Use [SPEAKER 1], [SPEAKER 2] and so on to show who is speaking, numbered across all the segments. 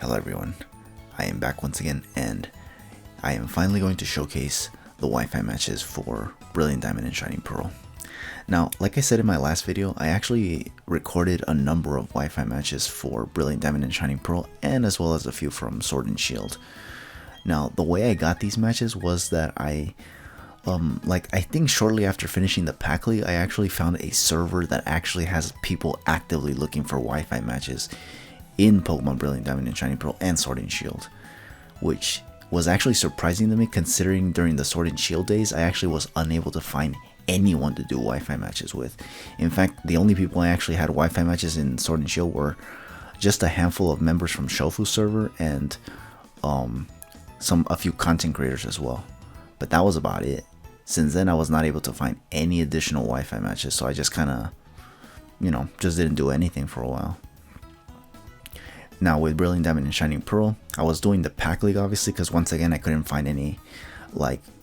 [SPEAKER 1] Hello everyone, I am back once again and I am finally going to showcase the Wi-Fi matches for Brilliant Diamond and Shining Pearl. Now, like I said in my last video, I actually recorded a number of Wi-Fi matches for Brilliant Diamond and Shining Pearl and as well as a few from Sword and Shield. Now, the way I got these matches was that I think shortly after finishing the pack league, I actually found a server that actually has people actively looking for Wi-Fi matches in Pokemon Brilliant Diamond and Shining Pearl and Sword and Shield, which was actually surprising to me considering during the Sword and Shield days I actually was unable to find anyone to do Wi-Fi matches with. In fact, the only people I actually had Wi-Fi matches in Sword and Shield were just a handful of members from Shofu's server and a few content creators as well. But that was about it. Since then I was not able to find any additional Wi-Fi matches, so I just kind of, just didn't do anything for a while. Now with Brilliant Diamond and Shining Pearl, I was doing the pack league obviously because once again I couldn't find any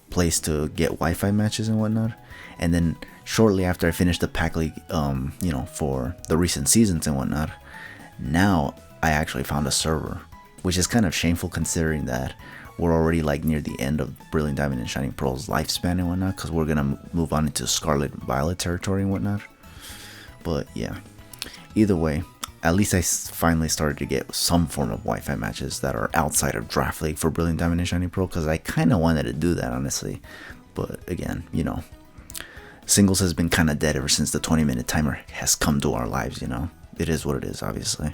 [SPEAKER 1] place to get Wi-Fi matches and whatnot. And then shortly after I finished the pack league, for the recent seasons and whatnot, now I actually found a server, which is kind of shameful considering that we're already near the end of Brilliant Diamond and Shining Pearl's lifespan and whatnot, because we're gonna move on into Scarlet Violet territory and whatnot. But yeah, either way, at least I finally started to get some form of Wi-Fi matches that are outside of Draft League for Brilliant Diamond and Shining Pearl, because I kind of wanted to do that honestly. But again, singles has been kind of dead ever since the 20-minute timer has come to our lives. It is what it is, obviously.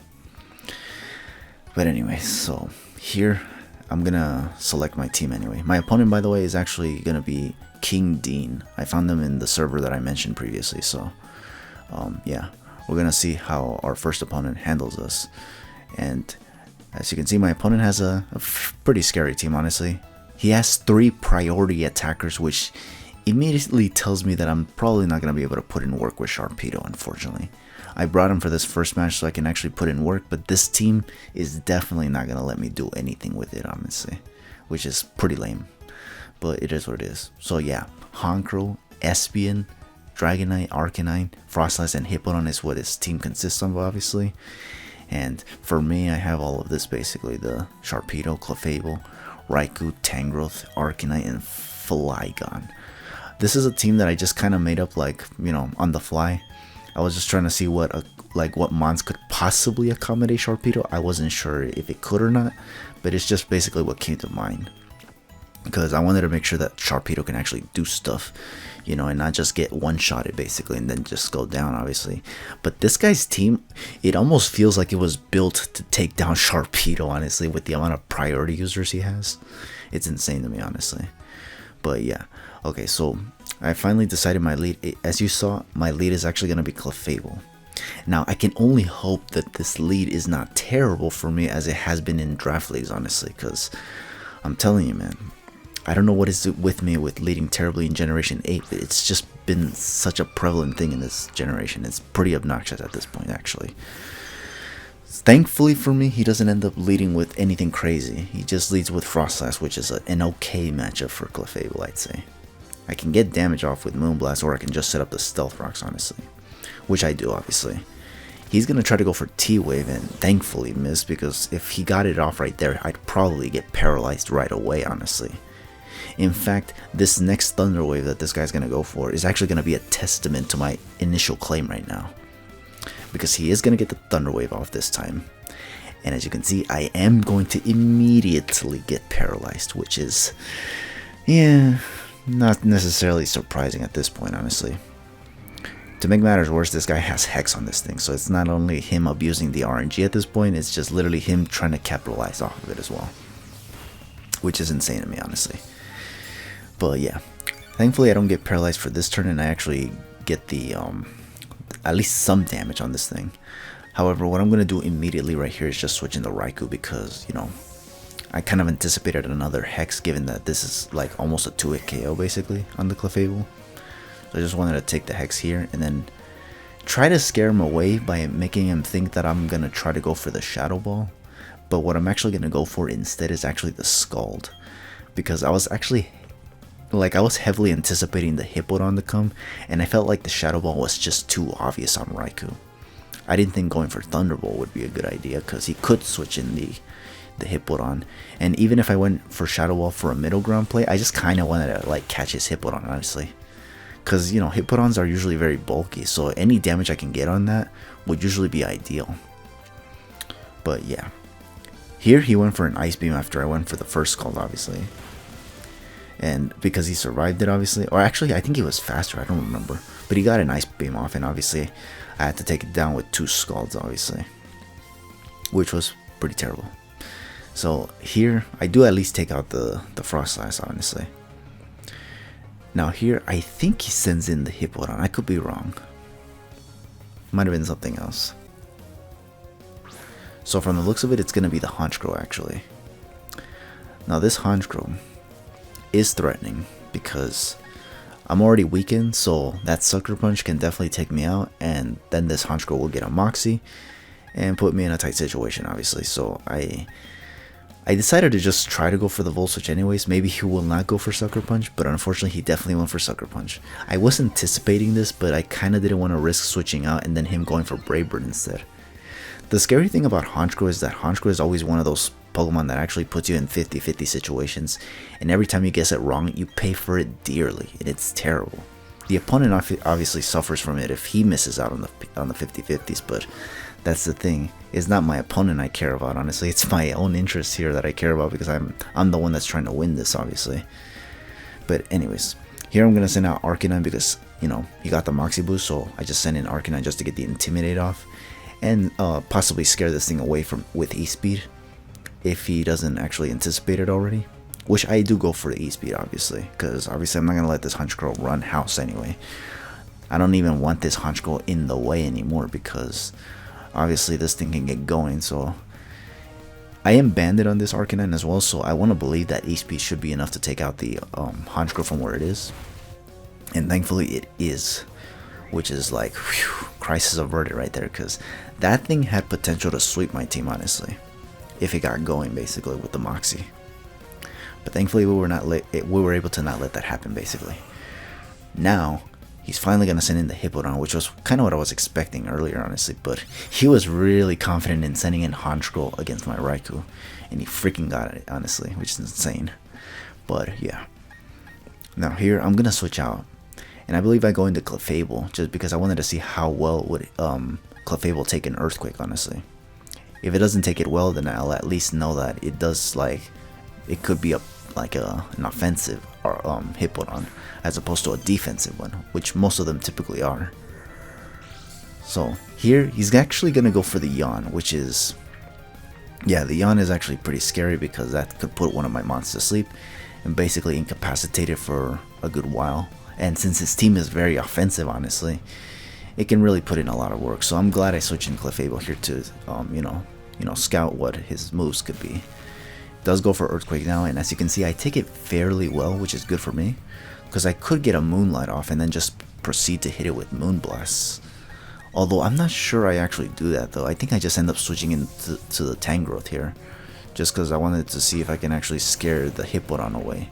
[SPEAKER 1] But anyway, so here I'm gonna select my team anyway. My opponent, by the way, is actually gonna be Kingdean. I found them in the server that I mentioned previously, so yeah, we're gonna see how our first opponent handles us. And as you can see, my opponent has a pretty scary team, honestly. He has 3 priority attackers, which immediately tells me that I'm probably not gonna be able to put in work with Sharpedo, unfortunately. I brought him for this first match so I can actually put in work, but this team is definitely not gonna let me do anything with it, honestly, which is pretty lame, but it is what it is. So yeah, Honchkrow, Espion, Dragonite, Arcanine, Frostlass, and Hippowdon is what his team consists of, obviously. And for me, I have all of this basically: the Sharpedo, Clefable, Raikou, Tangrowth, Arcanine, and Flygon. This is a team that I just kind of made up on the fly. I was just trying to see what mons could possibly accommodate Sharpedo. I wasn't sure if it could or not, but it's just basically what came to mind, because I wanted to make sure that Sharpedo can actually do stuff, and not just get one-shotted basically and then just go down, obviously. But this guy's team, it almost feels like it was built to take down Sharpedo, honestly, with the amount of priority users he has. It's insane to me, honestly. But yeah, okay, so I finally decided my lead. As you saw, my lead is actually going to be Clefable. Now, I can only hope that this lead is not terrible for me as it has been in draft leagues, honestly, because I'm telling you, man, I don't know what is with me with leading terribly in Generation 8, but it's just been such a prevalent thing in this generation. It's pretty obnoxious at this point, actually. Thankfully for me, he doesn't end up leading with anything crazy. He just leads with Frostlass, which is an okay matchup for Clefable, I'd say. I can get damage off with Moonblast, or I can just set up the Stealth Rocks, honestly, which I do, obviously. He's going to try to go for T-Wave and thankfully miss, because if he got it off right there, I'd probably get paralyzed right away, honestly. In fact, this next Thunder Wave that this guy's going to go for is actually going to be a testament to my initial claim right now, because he is going to get the Thunder Wave off this time. And as you can see, I am going to immediately get paralyzed, which is, yeah, not necessarily surprising at this point, honestly. To make matters worse, this guy has Hex on this thing, so it's not only him abusing the RNG at this point, it's just literally him trying to capitalize off of it as well, which is insane to me, honestly. But yeah, thankfully I don't get paralyzed for this turn, and I actually get the at least some damage on this thing. However, what I'm going to do immediately right here is just switch into Raikou, because I kind of anticipated another Hex, given that this is almost a 2-hit KO basically on the Clefable. So I just wanted to take the Hex here and then try to scare him away by making him think that I'm going to try to go for the Shadow Ball. But what I'm actually going to go for instead is actually the Scald, because I was actually I was heavily anticipating the Hippowdon to come, and I felt like the Shadow Ball was just too obvious on Raikou. I didn't think going for Thunderbolt would be a good idea because he could switch in the Hippowdon. And even if I went for Shadow Ball for a middle ground play, I just kind of wanted to like catch his Hippowdon, honestly. Because, you know, Hippowdons are usually very bulky, so any damage I can get on that would usually be ideal. But yeah. Here he went for an Ice Beam after I went for the first Scald, obviously. And because he survived it, obviously. Or actually, I think he was faster, I don't remember. But he got an Ice Beam off, and obviously I had to take it down with 2 Scalds, obviously. Which was pretty terrible. So here, I do at least take out the Frostlass, honestly. Now here, I think he sends in the Hippowdon. I could be wrong. Might have been something else. So from the looks of it, it's going to be the Honchkrow, actually. Now this Honchkrow is threatening because I'm already weakened, so that Sucker Punch can definitely take me out, and then this Honchkrow will get a Moxie and put me in a tight situation, obviously. So I decided to just try to go for the Volt Switch anyways. Maybe he will not go for Sucker Punch, but unfortunately he definitely went for Sucker Punch. I was anticipating this, but I kind of didn't want to risk switching out and then him going for Brave Bird instead. The scary thing about Honchkrow is that Honchkrow is always one of those Pokemon that actually puts you in 50-50 situations, and every time you guess it wrong, you pay for it dearly, and it's terrible. The opponent obviously suffers from it if he misses out on the 50-50s, but that's the thing. It's not my opponent I care about, honestly. It's my own interest here that I care about because I'm the one that's trying to win this, obviously. But anyways, here I'm going to send out Arcanine because, you know, he got the Moxie boost, so I just sent in Arcanine just to get the Intimidate off. And possibly scare this thing away with E-Speed if he doesn't actually anticipate it already. Which I do go for the E-Speed, obviously, because obviously I'm not going to let this Honchkrow run house anyway. I don't even want this Honchkrow in the way anymore because obviously this thing can get going. So I am banded on this Arcanine as well, so I want to believe that E-Speed should be enough to take out the Honchkrow from where it is. And thankfully it is, which is like, whew, crisis averted right there, because that thing had potential to sweep my team, honestly, if it got going basically with the Moxie. But thankfully we were able to not let that happen basically. Now he's finally going to send in the Hippowdon, which was kind of what I was expecting earlier, honestly, but he was really confident in sending in Honchkrow against my Raikou, and he freaking got it, honestly, which is insane. But yeah, now here I'm going to switch out, and I believe I go into Clefable just because I wanted to see how well would Clefable take an Earthquake, honestly. If it doesn't take it well, then I'll at least know that it does, like, it could be an offensive or Hippowdon as opposed to a defensive one, which most of them typically are. So here he's actually gonna go for the Yawn, which is, yeah, the Yawn is actually pretty scary because that could put one of my mons to sleep and basically incapacitate it for a good while. And since his team is very offensive, honestly, it can really put in a lot of work. So I'm glad I switched in Clefable here to you know, scout what his moves could be. Does go for Earthquake now, and as you can see, I take it fairly well, which is good for me, because I could get a Moonlight off and then just proceed to hit it with Moonblasts. Although I'm not sure I actually do that though. I think I just end up switching into the Tangrowth here, just because I wanted to see if I can actually scare the Hippowdon away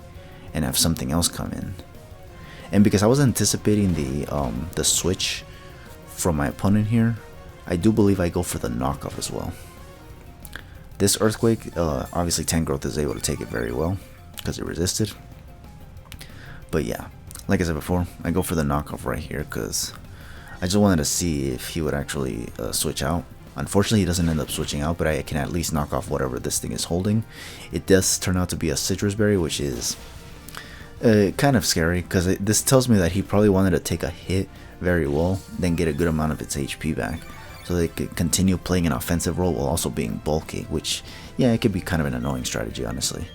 [SPEAKER 1] and have something else come in. And because I was anticipating the switch from my opponent here, I do believe I go for the knockoff as well. This Earthquake, obviously Tangrowth is able to take it very well because it resisted. But yeah, like I said before, I go for the knockoff right here because I just wanted to see if he would actually switch out. Unfortunately, he doesn't end up switching out, but I can at least knock off whatever this thing is holding. It does turn out to be a Citrus Berry, which is kind of scary because this tells me that he probably wanted to take a hit very well, then get a good amount of its HP back, so they could continue playing an offensive role while also being bulky, which, yeah, it could be kind of an annoying strategy, honestly.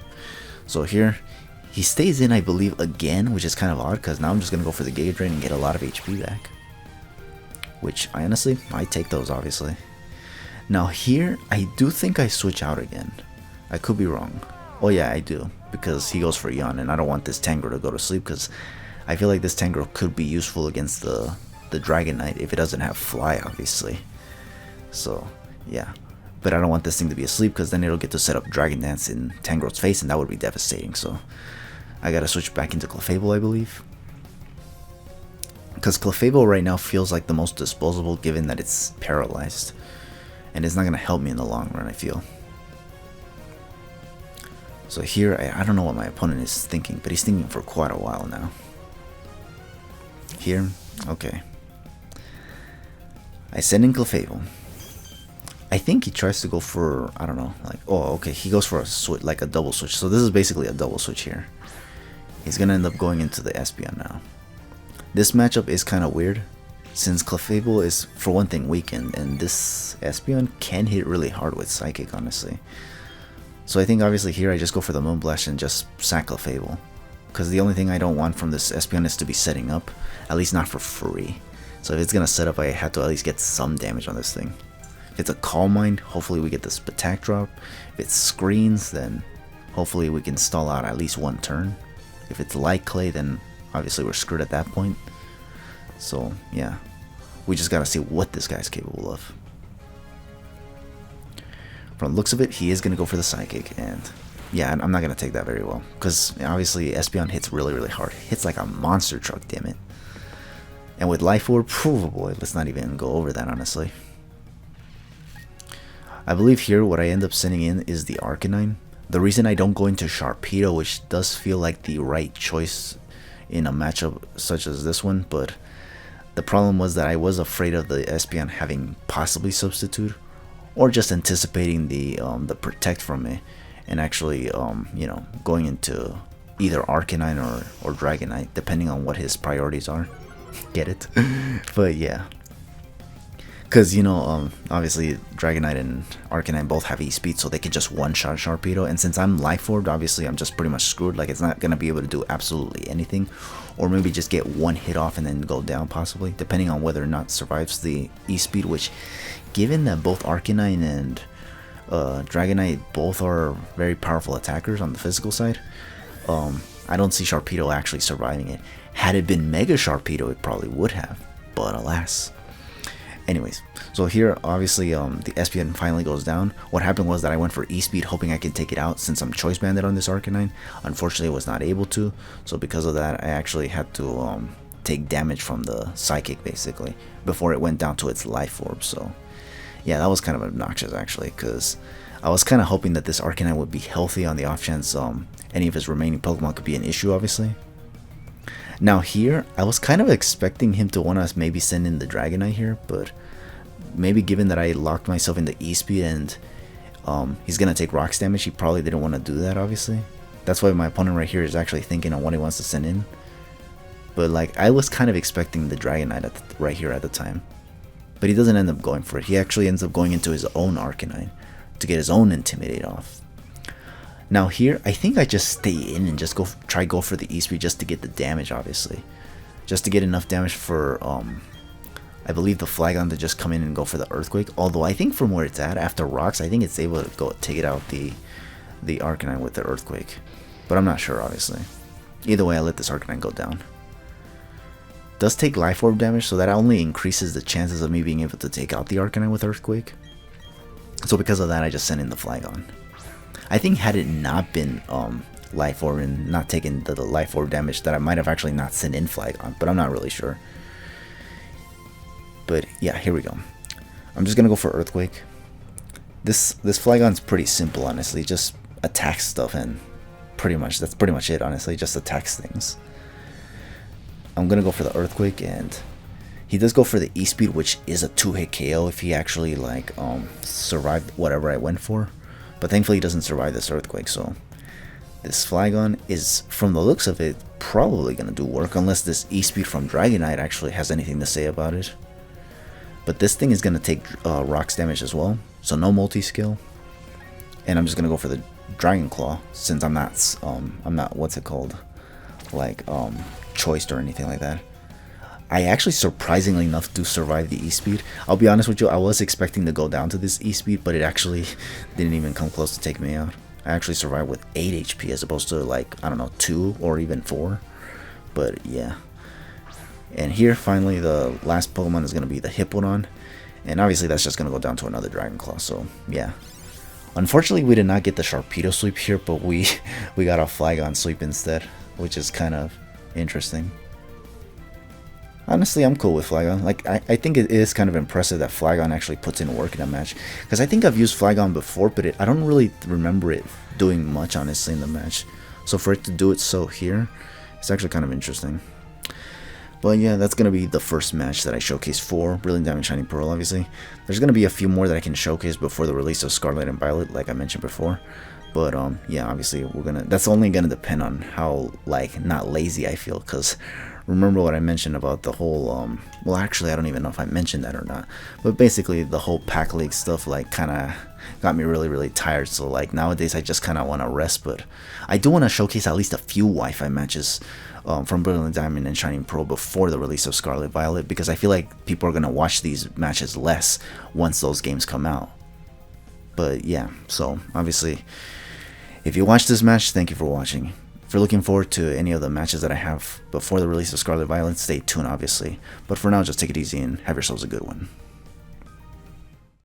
[SPEAKER 1] So here, he stays in, I believe, again, which is kind of odd, because now I'm just going to go for the Gauge Drain and get a lot of HP back. Which, I honestly, I take those, obviously. Now here, I do think I switch out again. I could be wrong. Oh yeah, I do, because he goes for Yawn, and I don't want this Tangrowth to go to sleep, because I feel like this Tangrowth could be useful against the Dragonite if it doesn't have Fly, obviously. So, yeah. But I don't want this thing to be asleep because then it'll get to set up Dragon Dance in Tangrowth's face and that would be devastating. So, I gotta switch back into Clefable, I believe. Because Clefable right now feels like the most disposable given that it's paralyzed. And it's not going to help me in the long run, I feel. So here, I don't know what my opponent is thinking, but he's thinking for quite a while now. Here, okay. I send in Clefable. I think he tries to go for, I don't know, like, oh, okay, he goes for a switch, like a double switch. So this is basically a double switch here. He's going to end up going into the Espeon now. This matchup is kind of weird, since Clefable is, for one thing, weakened, and this Espeon can hit really hard with Psychic, honestly. So I think obviously here I just go for the Moonblast and just sack Clefable. Because the only thing I don't want from this Espeon is to be setting up, at least not for free. So if it's going to set up, I have to at least get some damage on this thing. If it's a Calm Mind, hopefully we get this attack drop. If it's Screens, then hopefully we can stall out at least one turn. If it's Light Clay, then obviously we're screwed at that point. So yeah, we just gotta see what this guy's capable of. From the looks of it, he is gonna go for the Psychic, and yeah, I'm not gonna take that very well, because obviously Espeon hits really hard. Hits like a monster truck, damn it. And with Life Orb, oh boy, let's not even go over that, honestly. I believe here what I end up sending in is the Arcanine. The reason I don't go into Sharpedo, which does feel like the right choice in a matchup such as this one, but the problem was that I was afraid of the Espeon having possibly Substitute, or just anticipating the Protect from me, and actually you know, going into either Arcanine or Dragonite, depending on what his priorities are. Get it? But yeah. Because, you know, obviously Dragonite and Arcanine both have E-Speed, so they can just one-shot Sharpedo. And since I'm Life Orbed, obviously I'm just pretty much screwed. Like, it's not going to be able to do absolutely anything. Or maybe just get one hit off and then go down, possibly. Depending on whether or not survives the E-Speed, which, given that both Arcanine and Dragonite both are very powerful attackers on the physical side, I don't see Sharpedo actually surviving it. Had it been Mega Sharpedo, it probably would have. But alas. Anyways, so here obviously the Espeon finally goes down. What happened was that I went for E-Speed hoping I could take it out since I'm Choice Banded on this Arcanine. Unfortunately I was not able to, so because of that I actually had to take damage from the Psychic basically before it went down to its Life Orb. So yeah, that was kind of obnoxious actually, because I was kind of hoping that this Arcanine would be healthy on the off chance any of his remaining Pokemon could be an issue, obviously. Now here, I was kind of expecting him to want to maybe send in the Dragonite here, but maybe given that I locked myself in the E-Speed and he's going to take Rocks damage, he probably didn't want to do that, obviously. That's why my opponent right here is actually thinking on what he wants to send in. But like, I was kind of expecting the Dragonite right here at the time. But he doesn't end up going for it. He actually ends up going into his own Arcanine to get his own Intimidate off. Now here, I think I just stay in and just try go for the E-Speed just to get the damage, obviously. Just to get enough damage for, I believe the Flagon to just come in and go for the Earthquake. Although I think from where it's at, after Rocks, I think it's able to go take it out the Arcanine with the Earthquake. But I'm not sure, obviously. Either way, I let this Arcanine go down. Does take Life Orb damage, so that only increases the chances of me being able to take out the Arcanine with Earthquake. So because of that, I just sent in the Flagon. I think had it not been Life Orb and not taken the Life Orb damage, that I might have actually not sent in Flagon, but I'm not really sure. But yeah, here we go. I'm just gonna go for Earthquake. This Flagon's pretty simple, honestly. Just attacks stuff and that's pretty much it, honestly. Just attacks things. I'm gonna go for the Earthquake, and he does go for the E-Speed, which is a 2-hit KO if he actually like survived whatever I went for. But thankfully he doesn't survive this Earthquake, so this Flagon is, from the looks of it, probably going to do work, unless this E-Speed from Dragonite actually has anything to say about it. But this thing is going to take Rocks damage as well, so no multi-skill. And I'm just going to go for the Dragon Claw, since I'm not, what's it called, like, choiced or anything like that. I actually, surprisingly enough, do survive the E-Speed. I'll be honest with you, I was expecting to go down to this E-Speed, but it actually didn't even come close to take me out. I actually survived with 8 HP as opposed to, like, I don't know, 2 or even 4. But yeah. And here, finally, the last Pokemon is going to be the Hippowdon. And obviously that's just going to go down to another Dragon Claw, so yeah. Unfortunately, we did not get the Sharpedo sweep here, but we got a Flagon sweep instead, which is kind of interesting. Honestly, I'm cool with Flygon. Like, I think it is kind of impressive that Flygon actually puts in work in a match. Because I think I've used Flygon before, but I don't really remember it doing much, honestly, in the match. So for it to do it so here, it's actually kind of interesting. But yeah, that's going to be the first match that I showcase for Brilliant Diamond Shining Pearl, obviously. There's going to be a few more that I can showcase before the release of Scarlet and Violet, like I mentioned before. But yeah, obviously that's only gonna depend on how, like, not lazy I feel, because remember what I mentioned about the whole well, actually I don't even know if I mentioned that or not, but basically the whole pack league stuff like kind of got me really tired. So like nowadays I just kind of want to rest, but I do want to showcase at least a few Wi-Fi matches from Brilliant Diamond and Shining Pearl before the release of Scarlet Violet, because I feel like people are gonna watch these matches less once those games come out. But yeah, so obviously, if you watched this match, thank you for watching. If you're looking forward to any of the matches that I have before the release of Scarlet Violet, stay tuned, obviously. But for now, just take it easy and have yourselves a good one.